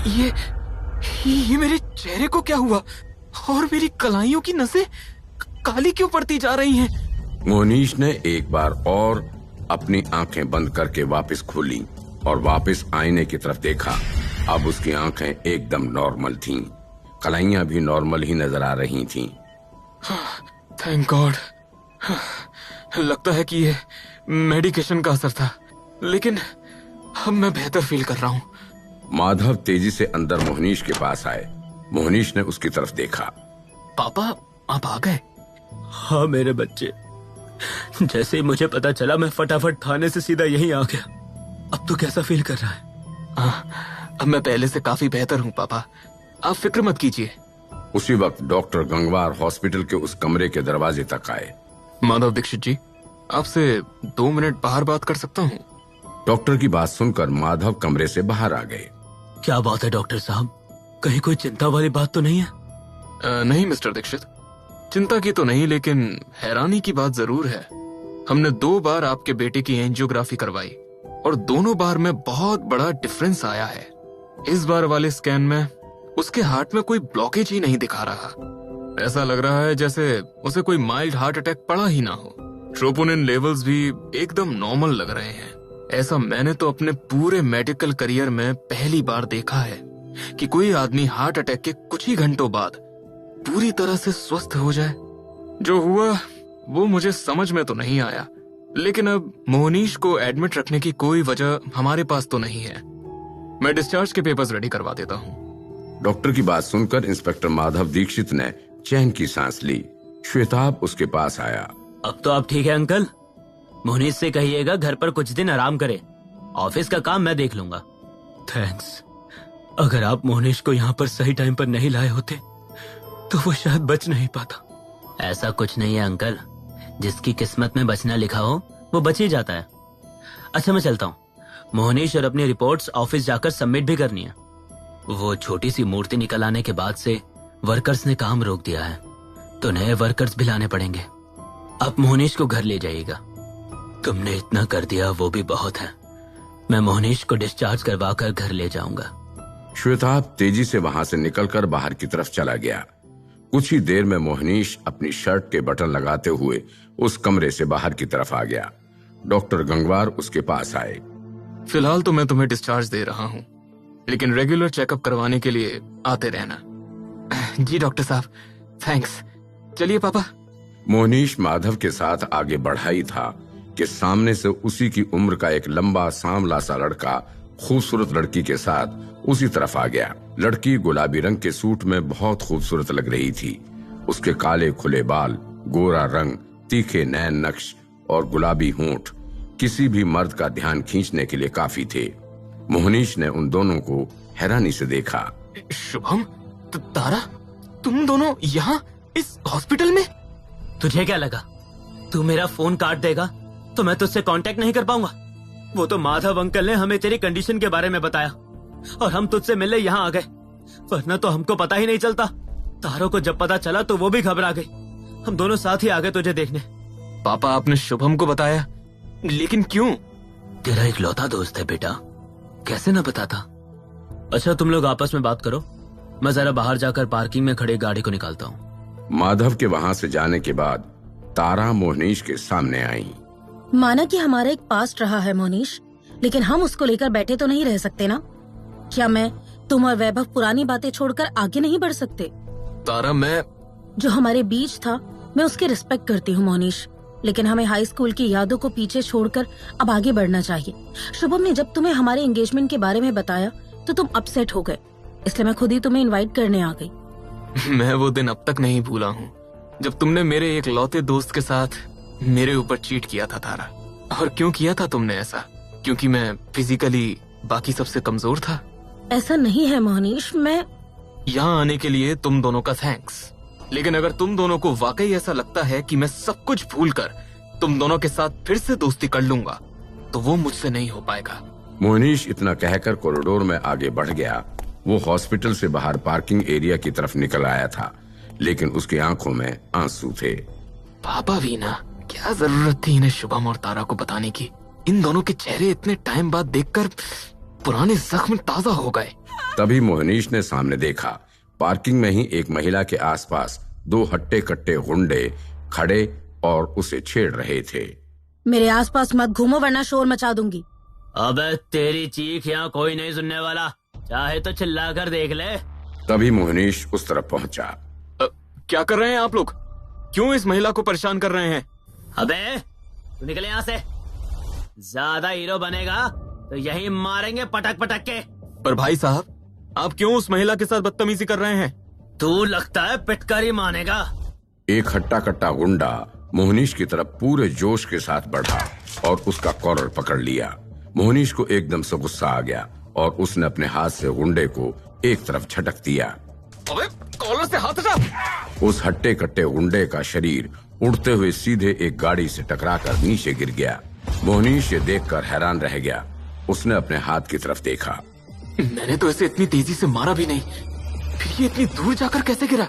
ये मेरे चेहरे को क्या हुआ? और मेरी कलाइयों की नसें काली क्यों पड़ती जा रही हैं? मोहनीश ने एक बार और अपनी आंखें बंद करके वापस खोली और वापस आईने की तरफ देखा। अब उसकी आंखें एकदम नॉर्मल थीं, कलाइयां भी नॉर्मल ही नजर आ रही थीं। Thank God. लगता है कि ये मेडिकेशन का असर था, लेकिन अब मैं बेहतर फील कर रहा हूँ। माधव तेजी से अंदर मोहनीश के पास आए। मोहनीश ने उसकी तरफ देखा। पापा, आप आ गए? हाँ मेरे बच्चे, जैसे ही मुझे पता चला मैं फटाफट थाने से सीधा यहीं आ गया। अब तो कैसा फील कर रहा है? अब मैं पहले से काफी बेहतर हूँ पापा, आप फिक्र मत कीजिए। उसी वक्त डॉक्टर गंगवार हॉस्पिटल के उस कमरे के दरवाजे तक आए। माधव दीक्षित जी, आपसे 2 मिनट बाहर बात कर सकता हूँ? डॉक्टर की बात सुनकर माधव कमरे से बाहर आ गए। क्या बात है डॉक्टर साहब, कहीं कोई चिंता वाली बात तो नहीं है? नहीं मिस्टर दीक्षित, चिंता की तो नहीं, लेकिन हैरानी की बात जरूर है। हमने 2 बार आपके बेटे की एंजियोग्राफी करवाई और दोनों बार में बहुत बड़ा डिफरेंस आया है। इस बार वाले स्कैन में उसके हार्ट में कोई ब्लॉकेज ही नहीं दिखा रहा। ऐसा लग रहा है जैसे उसे कोई माइल्ड हार्ट अटैक पड़ा ही ना हो। ट्रोपोनिन लेवल्स भी एकदम नॉर्मल लग रहे हैं। ऐसा मैंने तो अपने पूरे मेडिकल करियर में पहली बार देखा है कि कोई आदमी हार्ट अटैक के कुछ ही घंटों बाद पूरी तरह से स्वस्थ हो जाए। जो हुआ वो मुझे समझ में तो नहीं आया, लेकिन अब मोहनीश को एडमिट रखने की कोई वजह हमारे पास तो नहीं है। मैं डिस्चार्ज के पेपर्स रेडी करवा देता हूँ। डॉक्टर की बात सुनकर इंस्पेक्टर माधव दीक्षित ने चैन की सांस ली। श्वेताब उसके पास आया। अब तो आप ठीक है अंकल? मोहनीश से कहिएगा घर पर कुछ दिन आराम करे, ऑफिस का काम मैं देख लूंगा। थैंक्स। अगर आप मोहनीश को यहाँ पर सही टाइम पर नहीं लाए होते तो वो शायद बच नहीं पाता। ऐसा कुछ नहीं है अंकल, जिसकी किस्मत में बचना लिखा हो वो बच ही जाता है। अच्छा मैं चलता हूँ, मोहनीश और अपनी रिपोर्ट्स ऑफिस जाकर सबमिट भी करनी है। वो छोटी सी मूर्ति निकल आने के बाद से वर्कर्स ने काम रोक दिया है, तो नए वर्कर्स भी लाने पड़ेंगे। आप मोहनीश को घर ले जाइएगा। तुमने इतना कर दिया वो भी बहुत है। मैं मोहनीश को डिस्चार्ज करवा कर घर ले जाऊंगा। श्वेताब तेजी से वहां से निकलकर बाहर की तरफ चला गया। कुछ ही देर में मोहनीश अपनी शर्ट के बटन लगाते हुए उस कमरे से बाहर की तरफ आ गया। डॉक्टर गंगवार उसके पास आए। फिलहाल तो मैं तुम्हें डिस्चार्ज दे रहा हूँ, लेकिन रेगुलर चेकअप करवाने के लिए आते रहना। जी डॉक्टर साहब, थैंक्स। चलिए पापा। मोहनीश माधव के साथ आगे बढ़ा ही था कि सामने से उसी की उम्र का एक लंबा सांवला सा लड़का खूबसूरत लड़की के साथ उसी तरफ आ गया। लड़की गुलाबी रंग के सूट में बहुत खूबसूरत लग रही थी। उसके काले खुले बाल, गोरा रंग, तीखे नैन नक्श और गुलाबी होंठ किसी भी मर्द का ध्यान खींचने के लिए काफी थे। मोहनीश ने उन दोनों को हैरानी से देखा। शुभम, तारा, तुम दोनों यहाँ इस हॉस्पिटल में? तुझे क्या लगा तू मेरा फोन काट देगा तो मैं तुझसे कांटेक्ट नहीं कर पाऊंगा? वो तो माधव अंकल ने हमें तेरी कंडीशन के बारे में बताया और हम तुझसे मिलने यहाँ आ गए, वरना तो हमको पता ही नहीं चलता। तारों को जब पता चला तो वो भी घबरा गई। हम दोनों साथ ही आ गए तुझे देखने। पापा, आपने शुभम को बताया, लेकिन क्यों? तेरा इकलौता दोस्त है बेटा, कैसे ना बताता। अच्छा तुम लोग आपस में बात करो, मैं जरा बाहर जाकर पार्किंग में खड़ी गाड़ी को निकालता हूँ। माधव के वहां से जाने के बाद तारा मोहनीश के सामने आई। माना कि हमारा एक पास्ट रहा है मोहनीश, लेकिन हम उसको लेकर बैठे तो नहीं रह सकते ना। क्या मैं, तुम और वैभव पुरानी बातें छोड़कर आगे नहीं बढ़ सकते? तारा, मैं जो हमारे बीच था मैं उसकी रिस्पेक्ट करती हूँ मोहनीश, लेकिन हमें हाई स्कूल की यादों को पीछे छोड़कर अब आगे बढ़ना चाहिए। शुभम ने जब तुम्हें हमारे एंगेजमेंट के बारे में बताया तो तुम अपसेट हो गए, इसलिए मैं खुद ही तुम्हें इनवाइट करने आ गई। मैं वो दिन अब तक नहीं भूला हूँ जब तुमने मेरे एक लौते दोस्त के साथ मेरे ऊपर चीट किया था तारा। और क्यों किया था तुमने ऐसा? क्योंकि मैं फिजिकली बाकी सबसे कमजोर था? ऐसा नहीं है मोहनीश। मैं यहाँ आने के लिए तुम दोनों का थैंक्स, लेकिन अगर तुम दोनों को वाकई ऐसा लगता है कि मैं सब कुछ भूलकर तुम दोनों के साथ फिर से दोस्ती कर लूंगा तो वो मुझसे नहीं हो पाएगा। मोहनीश इतना कहकर कॉरिडोर में आगे बढ़ गया। वो हॉस्पिटल से बाहर पार्किंग एरिया की तरफ निकल आया था, लेकिन उसकी आंखों में आंसू थे। पापा भी ना, क्या जरूरत थी इन्हें शुभम और तारा को बताने की? इन दोनों के चेहरे इतने टाइम बाद देखकर पुराने जख्म ताजा हो गए। तभी मोहनीश ने सामने देखा, पार्किंग में ही एक महिला के आसपास 2 हट्टे कट्टे गुंडे खड़े और उसे छेड़ रहे थे। मेरे आसपास मत घूमो वरना शोर मचा दूंगी। अबे तेरी चीख यहाँ कोई नहीं सुनने वाला, चाहे तो चिल्ला कर देख ले। तभी मोहनीश उस तरफ पहुंचा। क्या कर रहे हैं आप लोग? क्यों इस महिला को परेशान कर रहे हैं? अबे तू निकले यहाँ से, ज्यादा हीरो बनेगा तो यही मारेंगे पटक पटक के। पर भाई साहब, आप क्यों उस महिला के साथ बदतमीजी कर रहे हैं? तू लगता है पिटकर ही मानेगा। एक हट्टा कट्टा गुंडा मोहनीश की तरफ पूरे जोश के साथ बढ़ा और उसका कॉलर पकड़ लिया। मोहनीश को एकदम से गुस्सा आ गया और उसने अपने हाथ से गुंडे को एक तरफ झटक दिया। अबे कॉलर से हाथ हटा! उस हट्टे कट्टे गुंडे का शरीर उड़ते हुए सीधे एक गाड़ी से टकराकर नीचे गिर गया। मोहनीश ये देखकर हैरान रह गया। उसने अपने हाथ की तरफ देखा। मैंने तो इसे इतनी तेजी से मारा भी नहीं, फिर ये इतनी दूर जाकर कैसे गिरा?